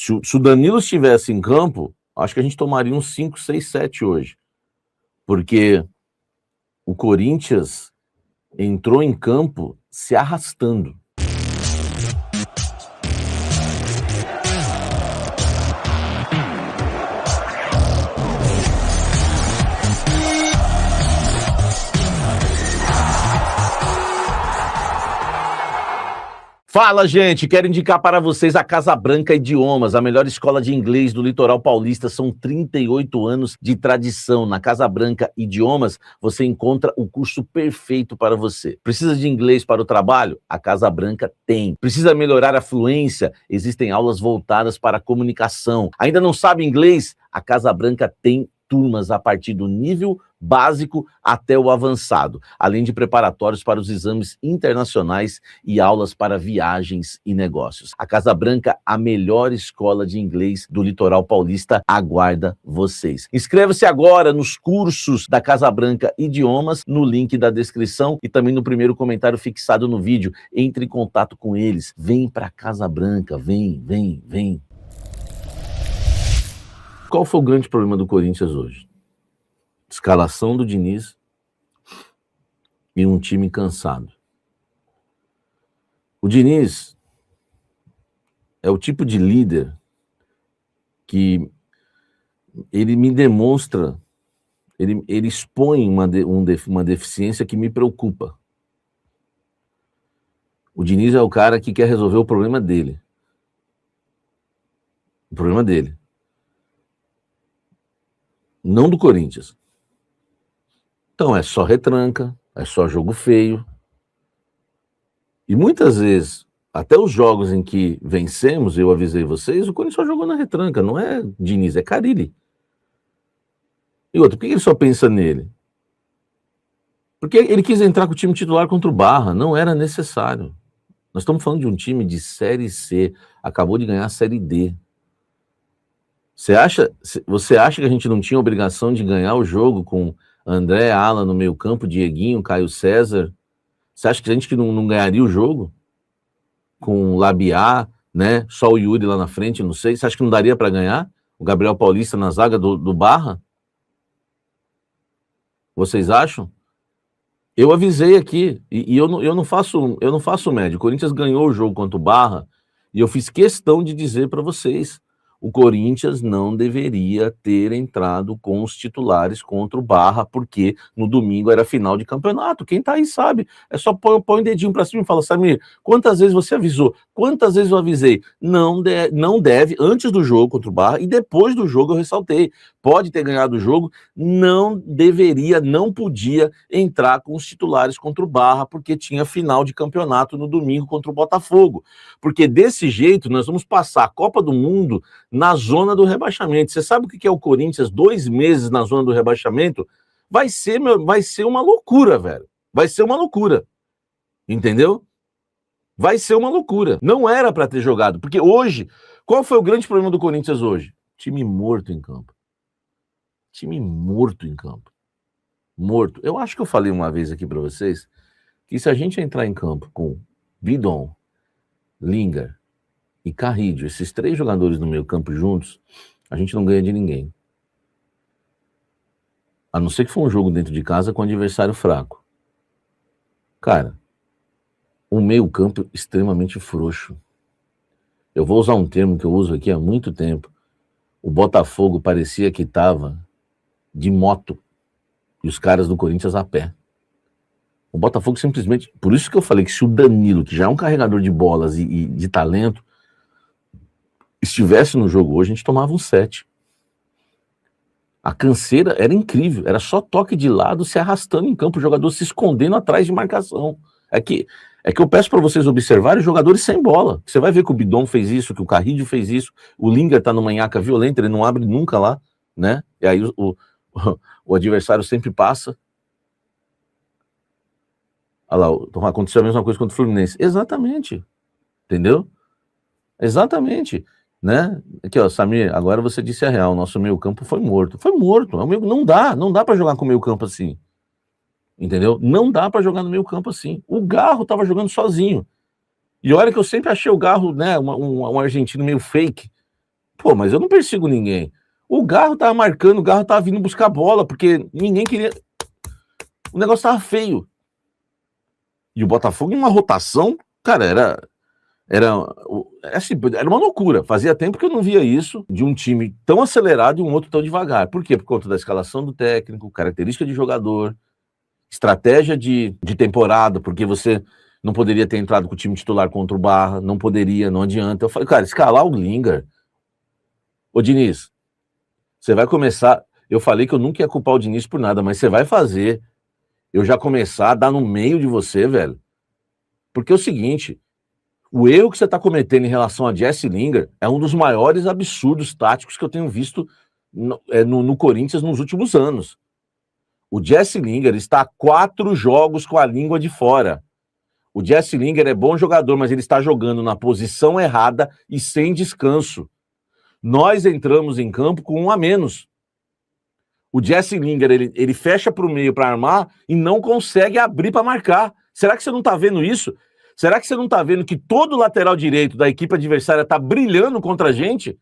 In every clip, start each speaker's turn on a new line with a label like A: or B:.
A: Se o Danilo estivesse em campo, acho que a gente tomaria uns 5, 6, 7 hoje. Porque o Corinthians entrou em campo se arrastando. Fala, gente! Quero indicar para vocês a Casa Branca Idiomas, a melhor escola de inglês do litoral paulista. São 38 anos de tradição. Na Casa Branca Idiomas, você encontra o curso perfeito para você. Precisa de inglês para o trabalho? A Casa Branca tem. Precisa melhorar a fluência? Existem aulas voltadas para a comunicação. Ainda não sabe inglês? A Casa Branca tem turmas a partir do nível básico até o avançado, além de preparatórios para os exames internacionais e aulas para viagens e negócios. A Casa Branca, a melhor escola de inglês do litoral paulista, aguarda vocês. Inscreva-se agora nos cursos da Casa Branca Idiomas, no link da descrição e também no primeiro comentário fixado no vídeo. Entre em contato com eles. Vem para Casa Branca, vem. Qual foi o grande problema do Corinthians hoje? Escalação do Diniz e um time cansado. O Diniz é o tipo de líder que ele me demonstra, ele expõe uma deficiência que me preocupa. O Diniz é o cara que quer resolver o problema dele. O problema dele. Não do Corinthians. Então é só retranca, é só jogo feio. E muitas vezes, até os jogos em que vencemos, eu avisei vocês, o Corinthians só jogou na retranca, não é Diniz, é Carille. E outro, por que ele só pensa nele? Porque ele quis entrar com o time titular contra o Barra, não era necessário. Nós estamos falando de um time de Série C, acabou de ganhar a Série D. Você acha que a gente não tinha obrigação de ganhar o jogo com André, Alan no meio campo, Dieguinho, Caio César? Você acha que a gente não ganharia o jogo? Com Labiá, né? Só o Yuri lá na frente, não sei. Você acha que não daria para ganhar? O Gabriel Paulista na zaga do Barra? Vocês acham? Eu avisei aqui, e eu não faço média. O Corinthians ganhou o jogo contra o Barra, e eu fiz questão de dizer para vocês: o Corinthians não deveria ter entrado com os titulares contra o Barra, porque no domingo era final de campeonato. Quem tá aí sabe. É só põe o dedinho pra cima e fala: Samir, quantas vezes você avisou? Quantas vezes eu avisei? Não deve, antes do jogo contra o Barra e depois do jogo eu ressaltei. Pode ter ganhado o jogo, não deveria, não podia entrar com os titulares contra o Barra, porque tinha final de campeonato no domingo contra o Botafogo. Porque desse jeito nós vamos passar a Copa do Mundo na zona do rebaixamento. Você sabe o que é o Corinthians 2 meses na zona do rebaixamento? Vai ser uma loucura, velho. Vai ser uma loucura. Entendeu? Vai ser uma loucura. Não era para ter jogado. Porque hoje, qual foi o grande problema do Corinthians hoje? Time morto em campo. Time morto em campo. Morto. Eu acho que eu falei uma vez aqui para vocês que se a gente entrar em campo com Bidon, Lingard e Carrillo, esses 3 jogadores no meio campo juntos, a gente não ganha de ninguém. A não ser que for um jogo dentro de casa com um adversário fraco. Cara, um meio campo extremamente frouxo. Eu vou usar um termo que eu uso aqui há muito tempo. O Botafogo parecia que estava de moto e os caras do Corinthians a pé. O Botafogo simplesmente... Por isso que eu falei que se o Danilo, que já é um carregador de bolas e de talento, estivesse no jogo hoje, a gente tomava um 7. A canseira era incrível, era só toque de lado, se arrastando em campo, o jogador se escondendo atrás de marcação. É que eu peço para vocês observarem os jogadores sem bola. Você vai ver que o Bidon fez isso, que o Carrillo fez isso, o Lingard tá numa manhaca violenta, ele não abre nunca lá, né? E aí o adversário sempre passa. Olha lá, aconteceu a mesma coisa contra o Fluminense. Exatamente. Entendeu? Exatamente. Né? Aqui, ó, Samir, agora você disse a real, nosso meio campo foi morto. Foi morto. Não dá para jogar com o meio campo assim. Entendeu? Não dá para jogar no meio campo assim. O Garro tava jogando sozinho. E olha que eu sempre achei o Garro, né, um argentino meio fake, Pô, mas eu não persigo ninguém. O Garro tava marcando, o Garro tava vindo buscar bola, porque ninguém queria... O negócio tava feio. E o Botafogo, em uma rotação, cara, era uma loucura. Fazia tempo que eu não via isso de um time tão acelerado e um outro tão devagar. Por quê? Por conta da escalação do técnico, característica de jogador, estratégia de temporada, porque você não poderia ter entrado com o time titular contra o Barra, não poderia, não adianta. Eu falei, cara, escalar o Lingard. Ô, Diniz, você vai começar... Eu falei que eu nunca ia culpar o Diniz por nada, mas você vai fazer eu já começar a dar no meio de você, velho. Porque é o seguinte, o erro que você está cometendo em relação a Jesse Lingard é um dos maiores absurdos táticos que eu tenho visto no Corinthians nos últimos anos. O Jesse Lingard está há 4 jogos com a língua de fora. O Jesse Lingard é bom jogador, mas ele está jogando na posição errada e sem descanso. Nós entramos em campo com 1 a menos. O Jesse Lingard, ele fecha para o meio para armar e não consegue abrir para marcar. Será que você não está vendo isso? Será que você não está vendo que todo lateral direito da equipe adversária está brilhando contra a gente?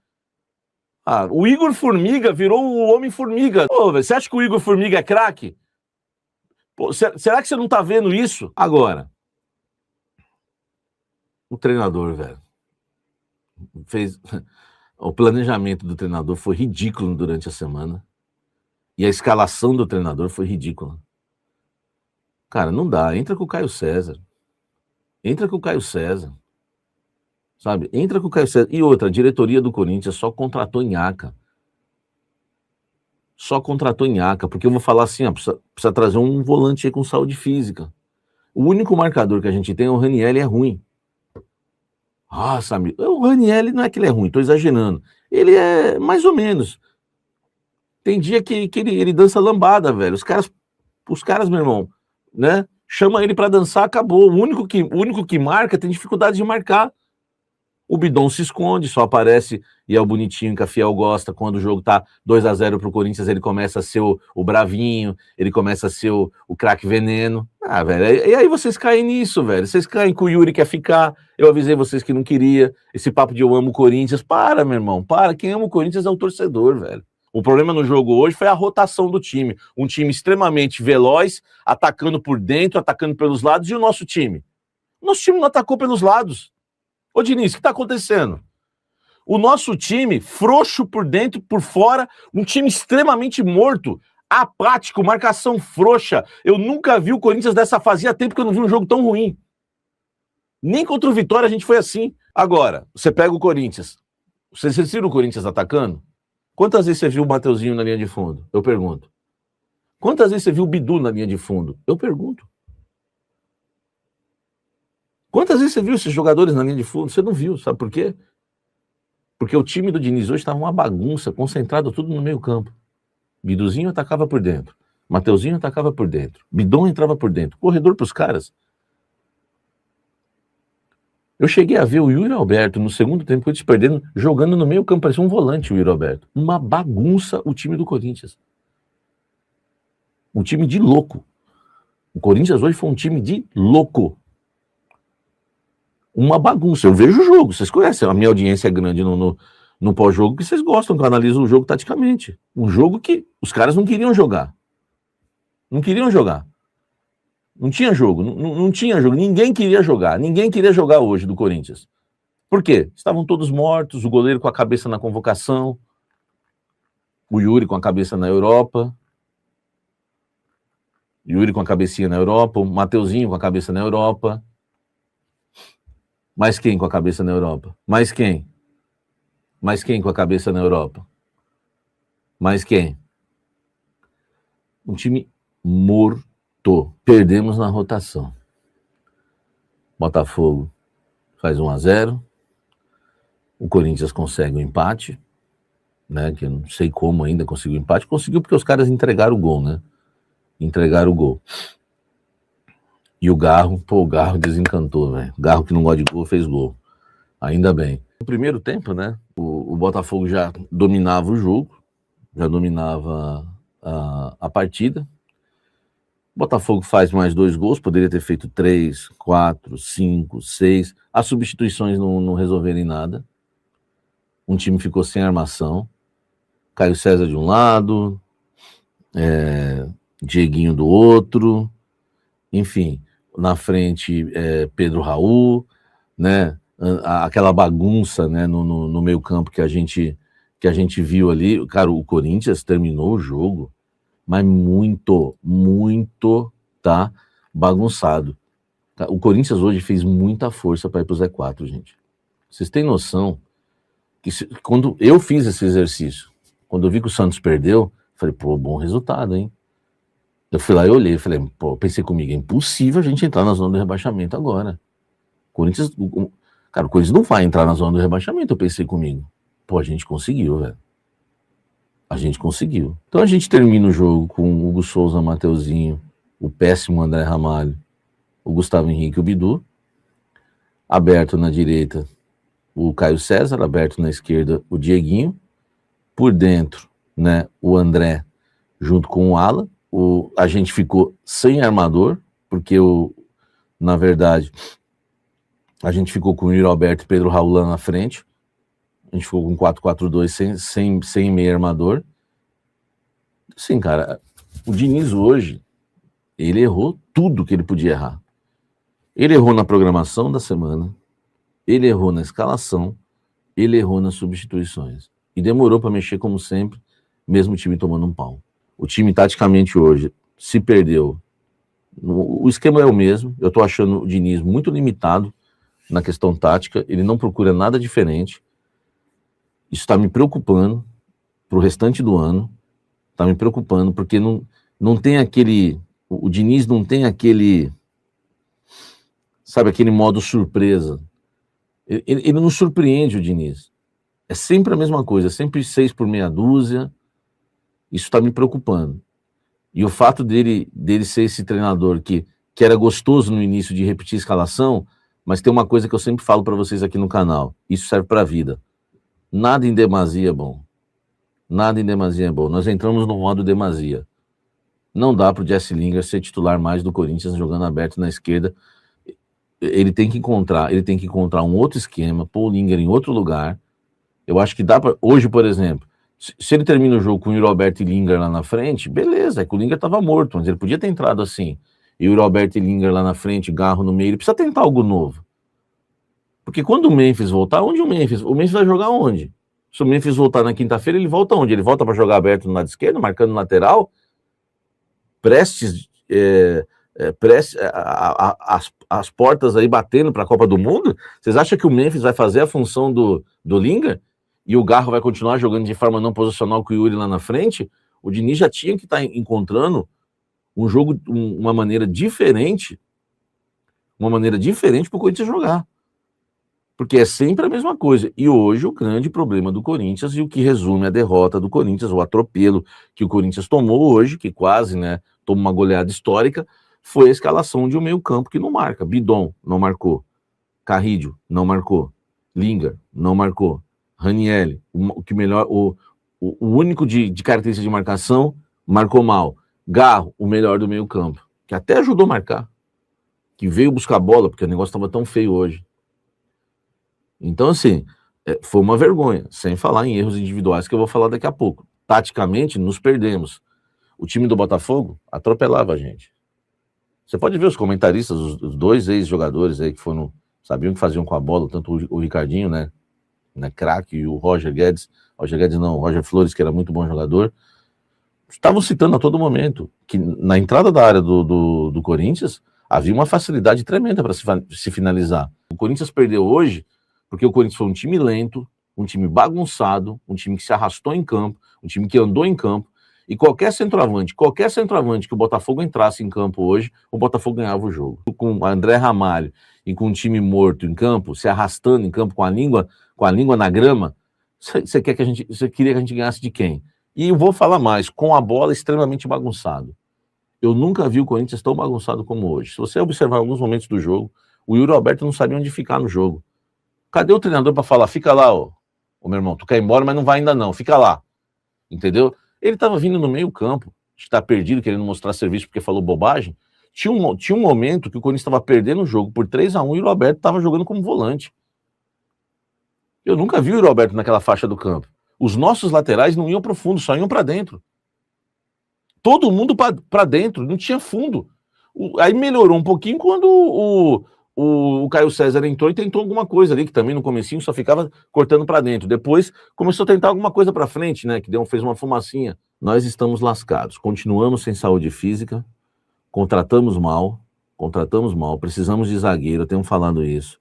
A: Ah, o Igor Formiga virou o Homem-Formiga. Pô, você acha que o Igor Formiga é craque? Será que você não está vendo isso? Agora, o treinador, velho, fez... O planejamento do treinador foi ridículo durante a semana. E a escalação do treinador foi ridícula. Cara, não dá. Entra com o Caio César. Entra com o Caio César. Sabe? Entra com o Caio César. E outra, a diretoria do Corinthians só contratou Nhaca. Só contratou Nhaca. Porque eu vou falar assim, ó, precisa trazer um volante aí com saúde física. O único marcador que a gente tem é o Raniel, é ruim. Ah, Samir, o Raniel não é que ele é ruim, tô exagerando. Ele é mais ou menos. Tem dia que ele dança lambada, velho. Os caras, meu irmão, né? Chama ele pra dançar, acabou. O único que marca tem dificuldade de marcar. O Bidon se esconde, só aparece e é o bonitinho que a Fiel gosta. Quando o jogo tá 2-0 pro Corinthians, ele começa a ser o bravinho, ele começa a ser o craque veneno. Ah, velho, e aí vocês caem nisso, velho. Vocês caem que o Yuri quer ficar. Eu avisei vocês que não queria. Esse papo de eu amo o Corinthians. Para, meu irmão, para. Quem ama o Corinthians é o torcedor, velho. O problema no jogo hoje foi a rotação do time. Um time extremamente veloz, atacando por dentro, atacando pelos lados. E o nosso time? O nosso time não atacou pelos lados. Ô, Diniz, o que está acontecendo? O nosso time, frouxo por dentro, por fora, um time extremamente morto, apático, marcação frouxa. Eu nunca vi o Corinthians dessa fase. Há tempo que eu não vi um jogo tão ruim. Nem contra o Vitória a gente foi assim. Agora, você pega o Corinthians. Vocês viram o Corinthians atacando? Quantas vezes você viu o Mateuzinho na linha de fundo? Eu pergunto. Quantas vezes você viu o Bidu na linha de fundo? Eu pergunto. Quantas vezes você viu esses jogadores na linha de fundo? Você não viu, sabe por quê? Porque o time do Diniz hoje estava uma bagunça, concentrado tudo no meio campo. Biduzinho atacava por dentro. Mateuzinho atacava por dentro. Bidon entrava por dentro. Corredor para os caras. Eu cheguei a ver o Yuri Alberto no segundo tempo, eles perdendo, jogando no meio campo, parecia um volante o Yuri Alberto. Uma bagunça o time do Corinthians. Um time de louco. O Corinthians hoje foi um time de louco. Uma bagunça. Eu vejo o jogo, vocês conhecem, a minha audiência é grande no pós-jogo, que vocês gostam, que eu analiso o jogo taticamente. Um jogo que os caras não queriam jogar. Não queriam jogar. Não tinha jogo, não tinha jogo, ninguém queria jogar hoje do Corinthians. Por quê? Estavam todos mortos, o goleiro com a cabeça na convocação, o Yuri com a cabeça na Europa, Yuri com a cabecinha na Europa, o Mateuzinho com a cabeça na Europa. Mais quem com a cabeça na Europa? Mais quem? Mais quem com a cabeça na Europa? Mais quem? Um time morto. Perdemos na rotação. Botafogo faz 1-0. O Corinthians consegue o empate, né? Que eu não sei como ainda conseguiu o empate. Conseguiu porque os caras entregaram o gol, né? Entregaram o gol. E o Garro desencantou, velho. Garro que não gosta de gol, fez gol. Ainda bem. No primeiro tempo, né? O Botafogo já dominava o jogo, já dominava a partida. O Botafogo faz mais 2 gols, poderia ter feito 3, 4, 5, 6. As substituições não resolverem nada. um time ficou sem armação, Caio César de um lado, Dieguinho do outro, enfim, na frente Pedro Raul, né? Aquela bagunça, né, no meio campo que a gente viu ali. Cara, o Corinthians terminou o jogo, mas muito tá bagunçado. O Corinthians hoje fez muita força para ir pro Z4, gente. Vocês têm noção que quando eu fiz esse exercício, quando eu vi que o Santos perdeu, falei, pô, bom resultado, hein? Eu fui lá e olhei, falei, pô, pensei comigo, é impossível a gente entrar na zona do rebaixamento agora. Corinthians, cara, o Corinthians não vai entrar na zona do rebaixamento, eu pensei comigo. Pô, a gente conseguiu, velho. A gente conseguiu. Então a gente termina o jogo com o Hugo Souza, Mateuzinho, o péssimo André Ramalho, o Gustavo Henrique e o Bidu. Aberto na direita, o Caio César, aberto na esquerda, o Dieguinho. Por dentro, né, o André junto com o Alan. A gente ficou sem armador, porque na verdade a gente ficou com o Yuri Alberto e Pedro Raul lá na frente. A gente ficou com 4-4-2 sem meio armador. Assim, cara, o Diniz hoje, ele errou tudo que ele podia errar. Ele errou na programação da semana, ele errou na escalação, ele errou nas substituições. E demorou para mexer, como sempre, mesmo o time tomando um pau. O time, taticamente, hoje, se perdeu. O esquema é o mesmo. Eu estou achando o Diniz muito limitado na questão tática. Ele não procura nada diferente. Isso está me preocupando para o restante do ano. Está me preocupando, porque não tem aquele... O Diniz não tem aquele... Sabe, aquele modo surpresa. Ele não surpreende, o Diniz. É sempre a mesma coisa, sempre 6 por meia dúzia. Isso está me preocupando. E o fato dele ser esse treinador que era gostoso no início de repetir a escalação, mas tem uma coisa que eu sempre falo para vocês aqui no canal, isso serve para a vida. Nada em demasia é bom. Nada em demasia é bom. Nós entramos no modo demasia. Não dá para o Jesse Lingard ser titular mais do Corinthians jogando aberto na esquerda. Ele tem que encontrar um outro esquema, pôr o Lingard em outro lugar. Eu acho que dá para... Hoje, por exemplo, se ele termina o jogo com o Yuri Alberto e Lingard lá na frente, beleza, é que o Lingard estava morto, mas ele podia ter entrado assim. Yuri Alberto e Lingard lá na frente, Garro no meio, ele precisa tentar algo novo. Porque quando o Memphis voltar, onde o Memphis? O Memphis vai jogar onde? Se o Memphis voltar na quinta-feira, ele volta onde? Ele volta para jogar aberto no lado esquerdo, marcando lateral, prestes as portas aí batendo para a Copa do Mundo? Vocês acham que o Memphis vai fazer a função do Lingard? E o Garro vai continuar jogando de forma não posicional com o Yuri lá na frente? O Diniz já tinha que estar encontrando um jogo, uma maneira diferente para o Corinthians jogar. Porque é sempre a mesma coisa. E hoje o grande problema do Corinthians, e o que resume a derrota do Corinthians, o atropelo que o Corinthians tomou hoje, que quase, né, toma uma goleada histórica, foi a escalação de um meio-campo que não marca. Bidon não marcou. Carrídio não marcou. Lingard não marcou. Ranieri, o único de característica de marcação, marcou mal. Garro, o melhor do meio-campo, que até ajudou a marcar, que veio buscar a bola, porque o negócio estava tão feio hoje. Então, assim, foi uma vergonha, sem falar em erros individuais, que eu vou falar daqui a pouco. Taticamente, nos perdemos. O time do Botafogo atropelava a gente. Você pode ver os comentaristas, os dois ex-jogadores aí que sabiam o que faziam com a bola, tanto o Ricardinho, né, craque, e o Roger Guedes não, o Roger Flores, que era muito bom jogador, estavam citando a todo momento que na entrada da área do Corinthians havia uma facilidade tremenda para se finalizar. O Corinthians perdeu hoje porque o Corinthians foi um time lento, um time bagunçado, um time que se arrastou em campo, um time que andou em campo, e qualquer centroavante que o Botafogo entrasse em campo hoje, o Botafogo ganhava o jogo. Com o André Ramalho e com um time morto em campo, se arrastando em campo com a língua na grama, você queria que a gente ganhasse de quem? E eu vou falar mais, com a bola extremamente bagunçado. Eu nunca vi o Corinthians tão bagunçado como hoje. Se você observar alguns momentos do jogo, o Yuri Alberto não sabia onde ficar no jogo. Cadê o treinador para falar, fica lá, ô meu irmão, tu quer ir embora, mas não vai ainda não, fica lá. Entendeu? Ele estava vindo no meio campo, está perdido, querendo mostrar serviço porque falou bobagem. Tinha um momento que o Corinthians estava perdendo o jogo por 3-1 e o Roberto estava jogando como volante. Eu nunca vi o Yuri Alberto naquela faixa do campo. Os nossos laterais não iam para o fundo, só iam para dentro. Todo mundo para dentro, não tinha fundo. Aí melhorou um pouquinho quando o Caio César entrou e tentou alguma coisa ali, que também no comecinho só ficava cortando para dentro. Depois começou a tentar alguma coisa para frente, né? Que fez uma fumacinha. Nós estamos lascados. Continuamos sem saúde física, contratamos mal, precisamos de zagueiro, eu tenho falado isso.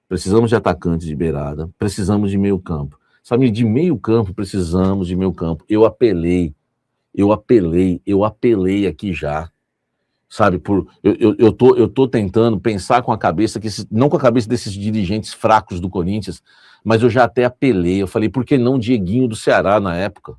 A: Precisamos de atacantes de beirada, precisamos de meio campo. Sabe, de meio campo, precisamos de meio campo. Eu apelei aqui já. Sabe, eu tô tentando pensar com a cabeça, não com a cabeça desses dirigentes fracos do Corinthians, mas eu já até apelei. Eu falei, por que não Dieguinho do Ceará na época?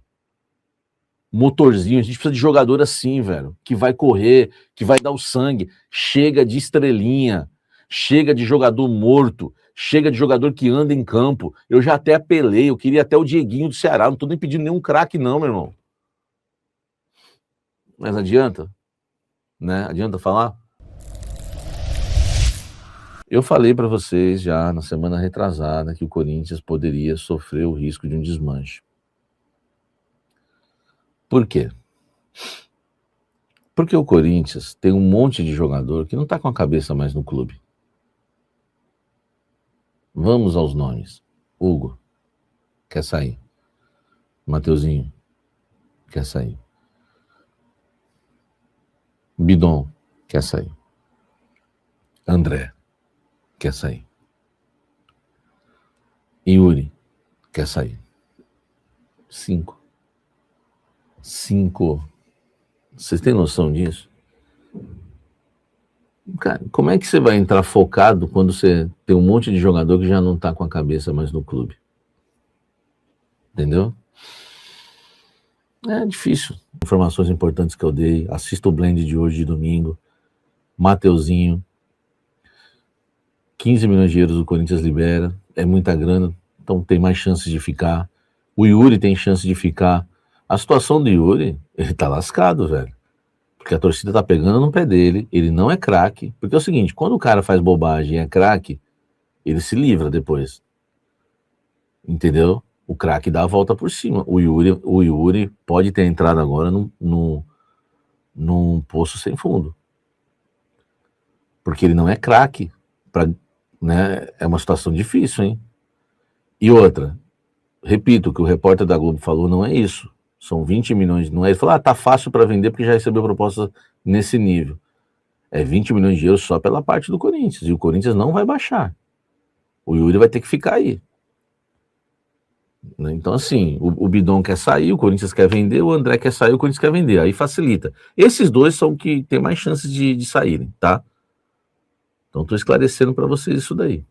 A: Motorzinho, a gente precisa de jogador assim, velho, que vai correr, que vai dar o sangue. Chega de estrelinha, chega de jogador morto, chega de jogador que anda em campo. Eu já até apelei, eu queria até o Dieguinho do Ceará, não tô nem pedindo nenhum craque não, meu irmão. Mas adianta, né? Adianta falar? Eu falei para vocês já na semana retrasada que o Corinthians poderia sofrer o risco de um desmanche. Por quê? Porque o Corinthians tem um monte de jogador que não está com a cabeça mais no clube. Vamos aos nomes. Hugo, quer sair. Mateuzinho, quer sair. Bidon, quer sair. André, quer sair. Yuri, quer sair. 5. Vocês têm noção disso? Cara, como é que você vai entrar focado quando você tem um monte de jogador que já não tá com a cabeça mais no clube? Entendeu? É difícil. Informações importantes que eu dei. Assista o blend de hoje, de domingo. Mateuzinho. 15 milhões de euros o Corinthians libera. É muita grana. Então tem mais chances de ficar. O Yuri tem chance de ficar. A situação do Yuri, ele tá lascado, velho. Porque a torcida tá pegando no pé dele. Ele não é craque. Porque é o seguinte, quando o cara faz bobagem e é craque, ele se livra depois. Entendeu? O craque dá a volta por cima. O Yuri pode ter entrado agora num poço sem fundo. Porque ele não é craque. Né? É uma situação difícil, hein? E outra, repito, o que o repórter da Globo falou não é isso. São 20 milhões, não é? Ele falou, tá fácil para vender porque já recebeu proposta nesse nível. É 20 milhões de euros só pela parte do Corinthians. E o Corinthians não vai baixar. O Yuri vai ter que ficar aí. Então, assim, o Bidon quer sair, o Corinthians quer vender, o André quer sair, o Corinthians quer vender. Aí facilita. Esses dois são que tem mais chances de saírem, tá? Então, estou esclarecendo para vocês isso daí.